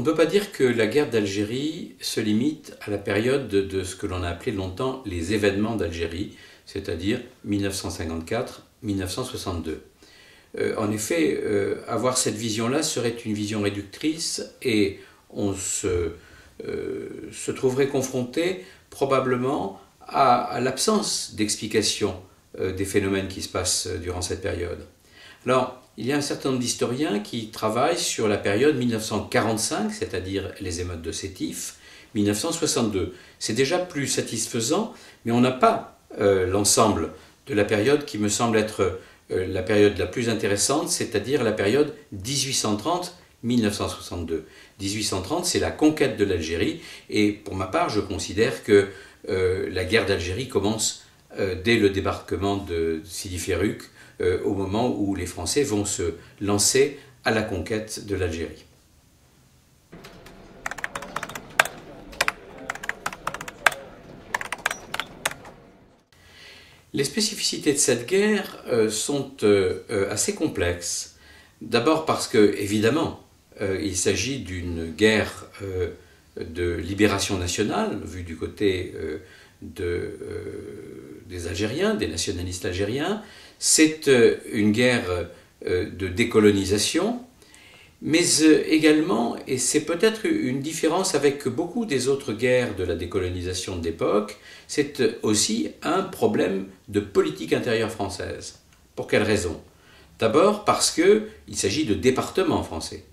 ne peut pas dire que la guerre d'Algérie se limite à la période de ce que l'on a appelé longtemps les événements d'Algérie, c'est-à-dire 1954-1962. En effet, avoir cette vision-là serait une vision réductrice et on se trouverait confronté probablement à l'absence d'explication des phénomènes qui se passent durant cette période. Alors, il y a un certain nombre d'historiens qui travaillent sur la période 1945, c'est-à-dire les émeutes de Sétif, 1962. C'est déjà plus satisfaisant, mais on n'a pas l'ensemble de la période qui me semble être la période la plus intéressante, c'est-à-dire la période 1830-1962. 1830, c'est la conquête de l'Algérie, et pour ma part, je considère que la guerre d'Algérie commence dès le débarquement de Sidi Ferruch, au moment où les Français vont se lancer à la conquête de l'Algérie. Les spécificités de cette guerre sont assez complexes. D'abord parce que, évidemment, il s'agit d'une guerre de libération nationale, vue du côté des Algériens, des nationalistes algériens. C'est une guerre de décolonisation, mais également, et c'est peut-être une différence avec beaucoup des autres guerres de la décolonisation de l'époque, c'est aussi un problème de politique intérieure française. Pour quelle raison? D'abord parce qu'il s'agit de départements français.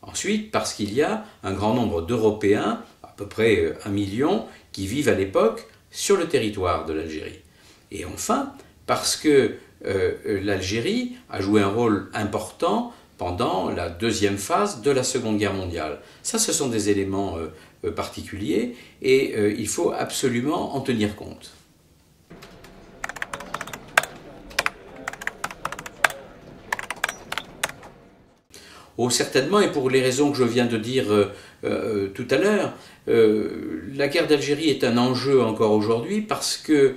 Ensuite, parce qu'il y a un grand nombre d'Européens, à peu près 1 million, qui vivent à l'époque sur le territoire de l'Algérie. Et enfin, parce que l'Algérie a joué un rôle important pendant la deuxième phase de la Seconde Guerre mondiale. Ça, ce sont des éléments particuliers et il faut absolument en tenir compte. Oh, certainement, et pour les raisons que je viens de dire tout à l'heure, la guerre d'Algérie est un enjeu encore aujourd'hui parce que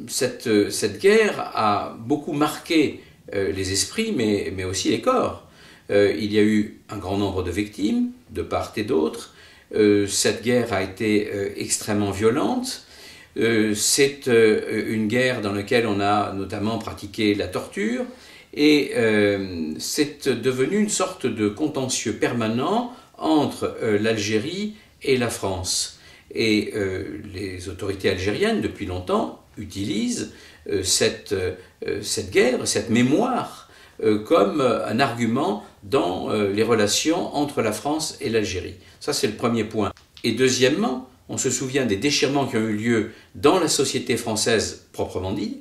cette guerre a beaucoup marqué les esprits, mais aussi les corps. Il y a eu un grand nombre de victimes, de part et d'autre. Cette guerre a été extrêmement violente. C'est une guerre dans laquelle on a notamment pratiqué la torture. Et c'est devenu une sorte de contentieux permanent entre l'Algérie et la France. Et les autorités algériennes, depuis longtemps, utilisent cette guerre, cette mémoire, comme un argument dans les relations entre la France et l'Algérie. Ça, c'est le premier point. Et deuxièmement, on se souvient des déchirements qui ont eu lieu dans la société française proprement dit,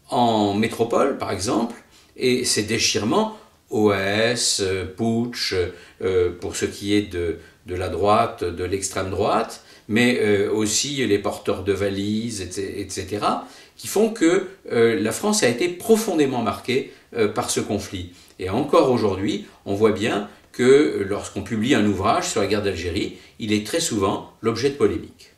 en métropole par exemple, et ces déchirements, OAS, putsch, pour ce qui est de la droite, de l'extrême droite, mais aussi les porteurs de valises, etc., qui font que la France a été profondément marquée par ce conflit. Et encore aujourd'hui, on voit bien que lorsqu'on publie un ouvrage sur la guerre d'Algérie, il est très souvent l'objet de polémiques.